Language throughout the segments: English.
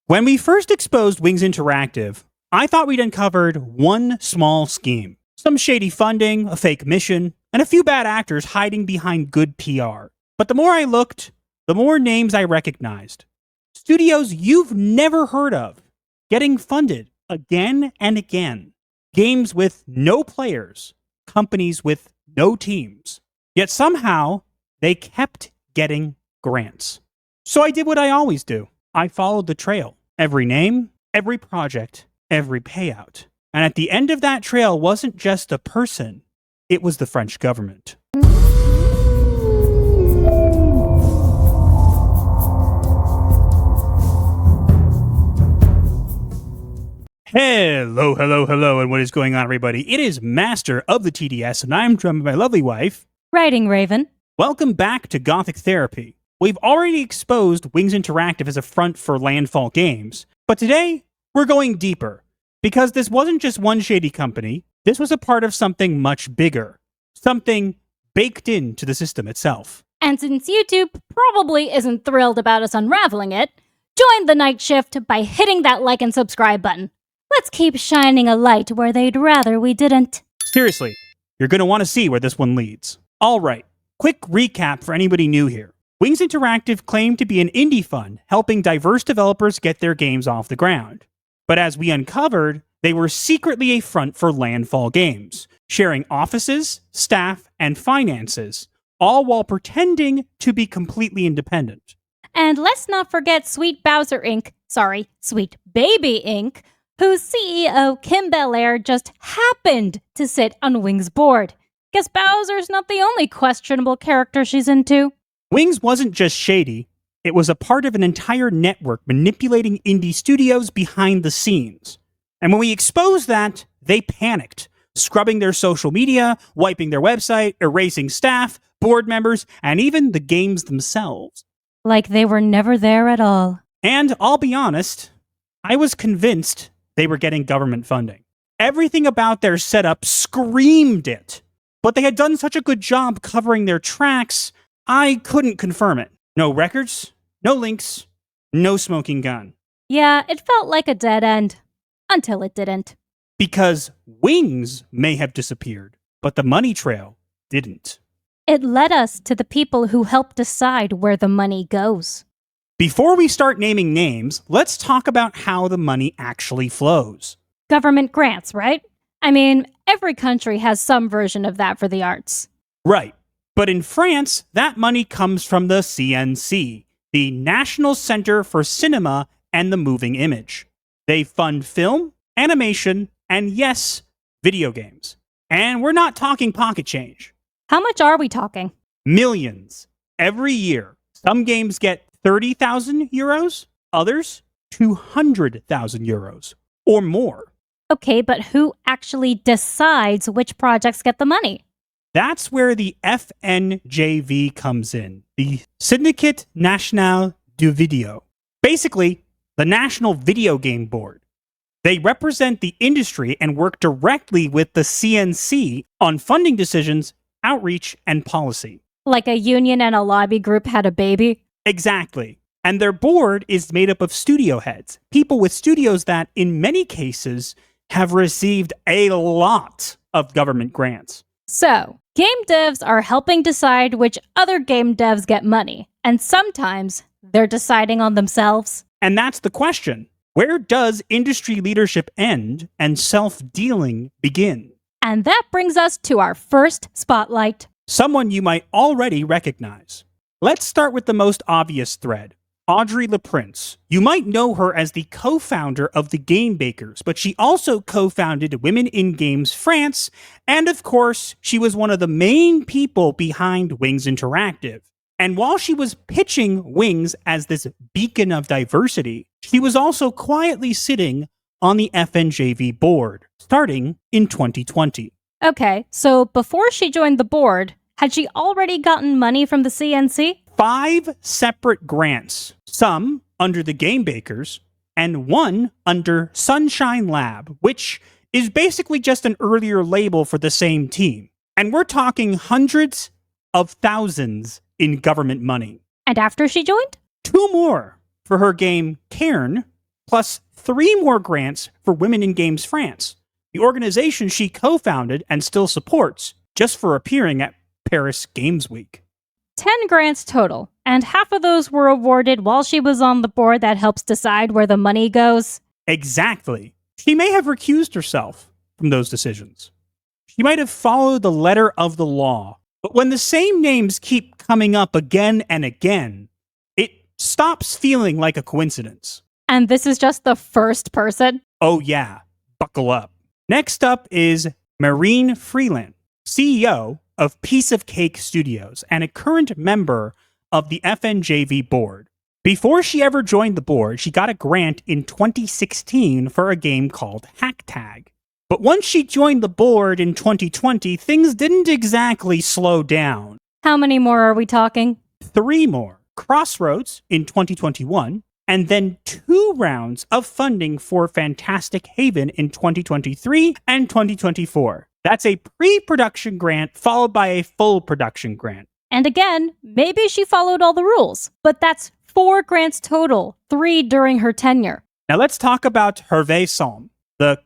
When we first exposed Wings Interactive, I thought we'd uncovered one small scheme. Some shady funding, a fake mission, and a few bad actors hiding behind good PR. But the more I looked, the more names I recognized. Studios you've never heard of, getting funded again and again. Games with no players, companies with no teams. Yet somehow, they kept getting grants. So I did what I always do. I followed the trail. Every name, every project, every payout. And at the end of that trail wasn't just a person, it was the French government. Hello, and what is going on, everybody? It is Master of the TDS, and I'm joined by my lovely wife, Writing Raven. Welcome back to Gothic Therapy. We've already exposed Wings Interactive as a front for Landfall Games, but today we're going deeper, because this wasn't just one shady company, this was a part of something much bigger, something baked into the system itself. And since YouTube probably isn't thrilled about us unraveling it, join the night shift by hitting that like and subscribe button. Let's keep shining a light where they'd rather we didn't. Seriously, you're going to want to see where this one leads. All right, quick recap for anybody new here. Wings Interactive claimed to be an indie fund helping diverse developers get their games off the ground. But as we uncovered, they were secretly a front for Landfall Games, sharing offices, staff, and finances, all while pretending to be completely independent. And let's not forget Sweet Baby Inc., whose CEO Kim Belair just happened to sit on Wings' board. Guess Bowser's not the only questionable character she's into. Wings wasn't just shady, it was a part of an entire network manipulating indie studios behind the scenes. And when we exposed that, they panicked, scrubbing their social media, wiping their website, erasing staff, board members, and even the games themselves. Like they were never there at all. And I'll be honest, I was convinced they were getting government funding. Everything about their setup screamed it. But they had done such a good job covering their tracks, I couldn't confirm it. No records, no links, no smoking gun. Yeah, it felt like a dead end. Until it didn't. Because Wings may have disappeared, but the money trail didn't. It led us to the people who help decide where the money goes. Before we start naming names, let's talk about how the money actually flows. Government grants, right? I mean, every country has some version of that for the arts. Right. But in France, that money comes from the CNC, the National Center for Cinema and the Moving Image. They fund film, animation, and yes, video games. And we're not talking pocket change. How much are we talking? Millions. Every year. Some games get 30,000 euros, others 200,000 euros, or more. Okay, but who actually decides which projects get the money? That's where the SNJV comes in, the Syndicat National du Video. Basically, the National Video Game Board. They represent the industry and work directly with the CNC on funding decisions, outreach, and policy. Like a union and a lobby group had a baby? Exactly. And their board is made up of studio heads, people with studios that, in many cases, have received a lot of government grants. So, game devs are helping decide which other game devs get money, and sometimes they're deciding on themselves. And that's the question. Where does industry leadership end and self-dealing begin? And that brings us to our first spotlight. Someone you might already recognize. Let's start with the most obvious thread. Audrey Leprince. You might know her as the co-founder of the Game Bakers, but she also co-founded Women in Games France, and of course, she was one of the main people behind Wings Interactive. And while she was pitching Wings as this beacon of diversity, she was also quietly sitting on the SNJV board, starting in 2020. Okay, so before she joined the board, had she already gotten money from the CNC? 5 separate grants, some under the Game Bakers, and one under Sunshine Lab, which is basically just an earlier label for the same team. And we're talking hundreds of thousands in government money. And after she joined? 2 more for her game Cairn, plus 3 more grants for Women in Games France, the organization she co-founded and still supports, just for appearing at Paris Games Week. 10 grants total, and half of those were awarded while she was on the board that helps decide where the money goes. Exactly. She may have recused herself from those decisions. She might have followed the letter of the law. But when the same names keep coming up again and again, it stops feeling like a coincidence. And this is just the first person? Oh yeah, buckle up. Next up is Marine Freeland, CEO of Piece of Cake Studios and a current member of the SNJV board. Before she ever joined the board, she got a grant in 2016 for a game called Hack Tag. But once she joined the board in 2020, things didn't exactly slow down. How many more are we talking? 3 more. Crossroads in 2021, and then 2 rounds of funding for Fantastic Haven in 2023 and 2024. That's a pre-production grant followed by a full production grant. And again, maybe she followed all the rules, but that's 4 grants total, 3 during her tenure. Now let's talk about Hervé Salm, the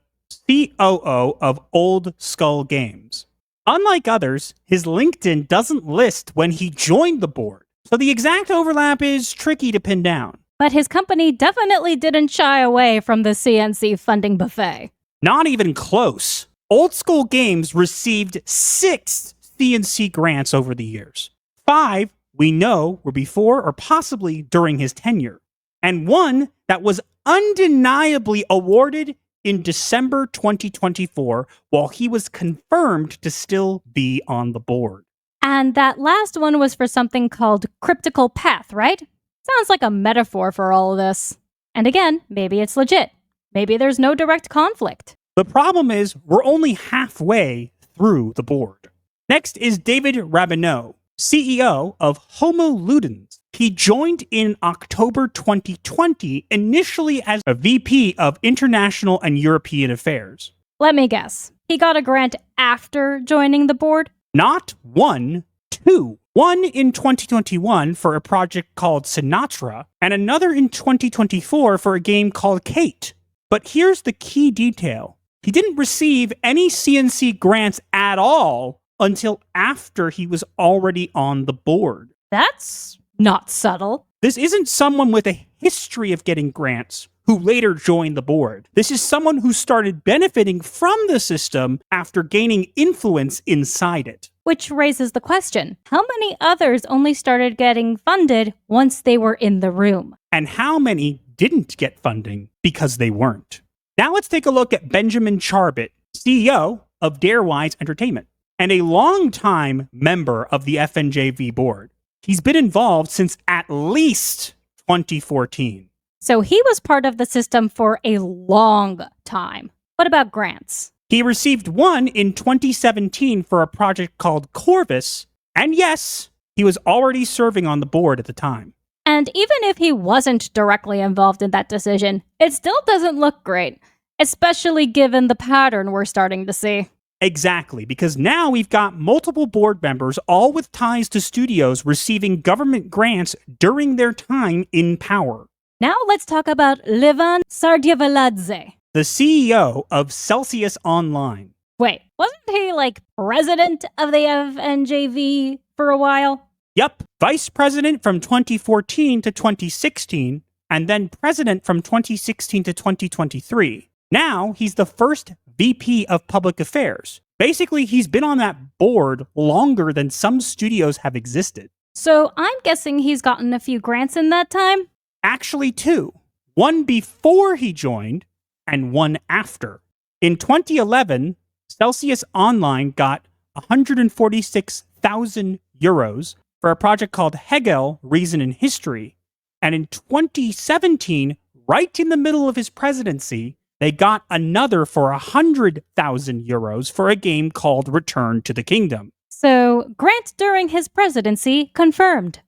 COO of Old Skull Games. Unlike others, his LinkedIn doesn't list when he joined the board, so the exact overlap is tricky to pin down. But his company definitely didn't shy away from the CNC funding buffet. Not even close. Old Skull Games received 6 CNC grants over the years. 5 we know were before or possibly during his tenure, and 1 that was undeniably awarded in December 2024 while he was confirmed to still be on the board. And that last one was for something called Cryptical Path, right? Sounds like a metaphor for all of this. And again, maybe it's legit. Maybe there's no direct conflict. The problem is we're only halfway through the board. Next is David Rabineau, CEO of Homo Ludens. He joined in October 2020, initially as a VP of International and European Affairs. Let me guess. He got a grant after joining the board? Not 1, 2. 1 in 2021 for a project called Sinatra, and another in 2024 for a game called Kate. But here's the key detail. He didn't receive any CNC grants at all until after he was already on the board. That's not subtle. This isn't someone with a history of getting grants who later joined the board. This is someone who started benefiting from the system after gaining influence inside it. Which raises the question, how many others only started getting funded once they were in the room? And how many didn't get funding because they weren't? Now let's take a look at Benjamin Charbit, CEO of Darewise Entertainment, and a longtime member of the SNJV board. He's been involved since at least 2014. So he was part of the system for a long time. What about grants? He received 1 in 2017 for a project called Corvus, and yes, he was already serving on the board at the time. And even if he wasn't directly involved in that decision, it still doesn't look great, especially given the pattern we're starting to see. Exactly, because now we've got multiple board members, all with ties to studios, receiving government grants during their time in power. Now let's talk about Levan Sardyeveladze, the CEO of Celsius Online. Wait, wasn't he like president of the SNJV for a while? Yep, vice president from 2014 to 2016, and then president from 2016 to 2023. Now he's the first VP of Public Affairs. Basically, he's been on that board longer than some studios have existed. So I'm guessing he's gotten a few grants in that time? Actually 2. 1 before he joined, and 1 after. In 2011, Celsius Online got 146,000 euros for a project called Hegel, Reason and History. And in 2017, right in the middle of his presidency, they got another for 100,000 euros for a game called Return to the Kingdom. So, grant during his presidency confirmed.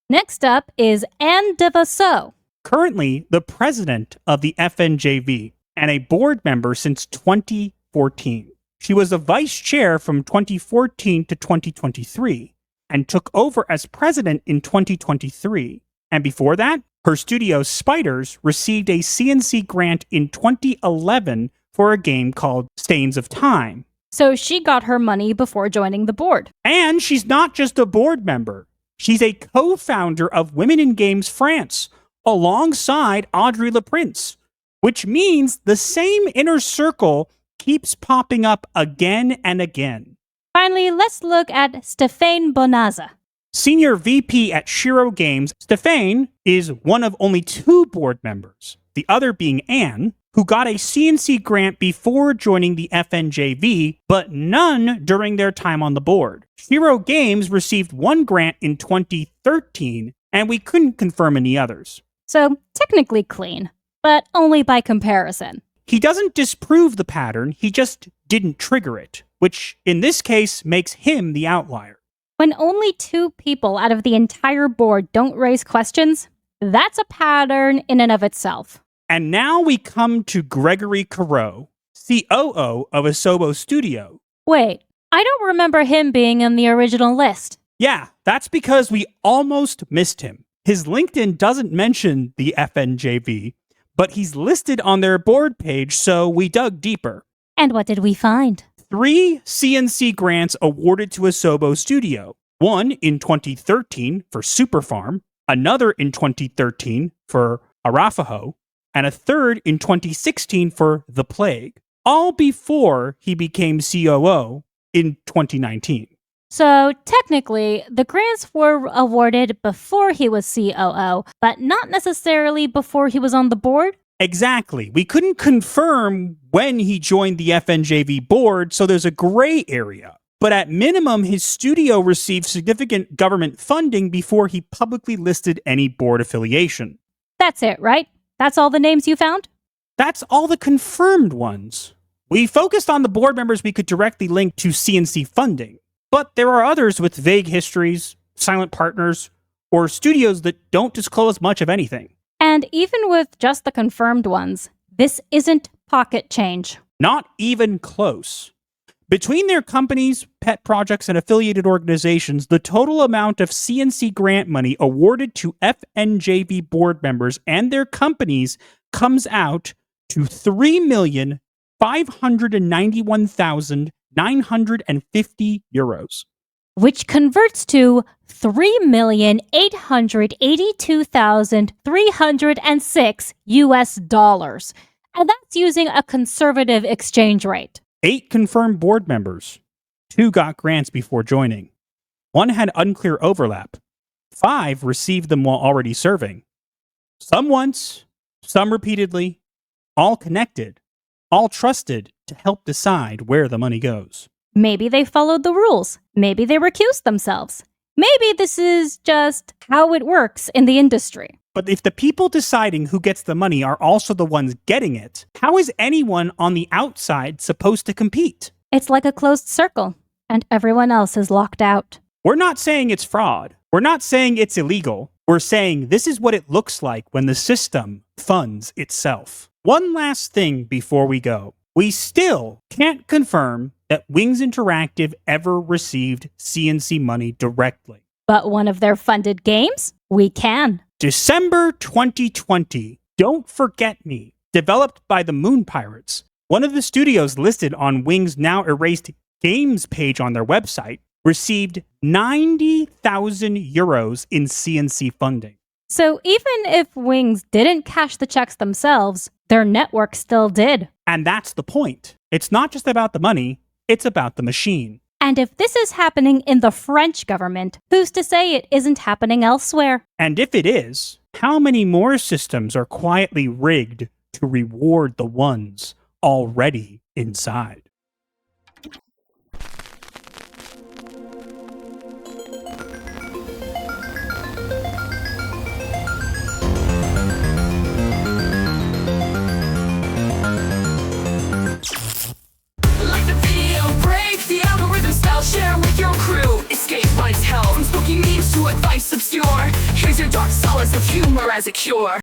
Next up is Anne Devasso. Currently the president of the SNJV and a board member since 2014. She was a vice chair from 2014 to 2023 and took over as president in 2023. And before that, Her studio, Spiders, received a CNC grant in 2011 for a game called Stains of Time. So she got her money before joining the board. And she's not just a board member. She's a co-founder of Women in Games France, alongside Audrey Leprince, which means the same inner circle keeps popping up again and again. Finally, let's look at Stéphane Bonazza. Senior VP at Shiro Games, Stéphane is one of only 2 board members, the other being Anne, who got a CNC grant before joining the SNJV, but none during their time on the board. Shiro Games received 1 grant in 2013, and we couldn't confirm any others. So, technically clean, but only by comparison. He doesn't disprove the pattern, he just didn't trigger it, which in this case makes him the outlier. When only 2 people out of the entire board don't raise questions, that's a pattern in and of itself. And now we come to Gregory Carreau, COO of Asobo Studio. Wait, I don't remember him being in the original list. Yeah, that's because we almost missed him. His LinkedIn doesn't mention the SNJV, but he's listed on their board page, so we dug deeper. And what did we find? 3 CNC grants awarded to Asobo Studio. 1 in 2013 for Superfarm, another in 2013 for Arapaho, and a third in 2016 for The Plague, all before he became COO in 2019. So, technically, the grants were awarded before he was COO, but not necessarily before he was on the board? Exactly. We couldn't confirm when he joined the SNJV board, so there's a gray area. But at minimum, his studio received significant government funding before he publicly listed any board affiliation. That's it, right? That's all the names you found? That's all the confirmed ones. We focused on the board members we could directly link to CNC funding, but there are others with vague histories, silent partners, or studios that don't disclose much of anything. And even with just the confirmed ones, this isn't pocket change. Not even close. Between their companies, pet projects, and affiliated organizations, the total amount of CNC grant money awarded to SNJV board members and their companies comes out to €3,591,950. Which converts to $3,882,306 US. And that's using a conservative exchange rate. 8 confirmed board members. 2 got grants before joining. 1 had unclear overlap. 5 received them while already serving. Some once, some repeatedly, all connected, all trusted to help decide where the money goes. Maybe they followed the rules. Maybe they recused themselves. Maybe this is just how it works in the industry. But if the people deciding who gets the money are also the ones getting it, how is anyone on the outside supposed to compete? It's like a closed circle, and everyone else is locked out. We're not saying it's fraud. We're not saying it's illegal. We're saying this is what it looks like when the system funds itself. One last thing before we go. We still can't confirm that Wings Interactive ever received CNC money directly. But one of their funded games? We can. December 2020, Don't Forget Me, developed by the Moon Pirates, one of the studios listed on Wings' now erased games page on their website, received €90,000 in CNC funding. So even if Wings didn't cash the checks themselves, their network still did. And that's the point. It's not just about the money, it's about the machine. And if this is happening in the French government, who's to say it isn't happening elsewhere? And if it is, how many more systems are quietly rigged to reward the ones already inside? Share with your crew, escape life's hell. From spooky memes to advice obscure, here's your dark solace of humor as a cure.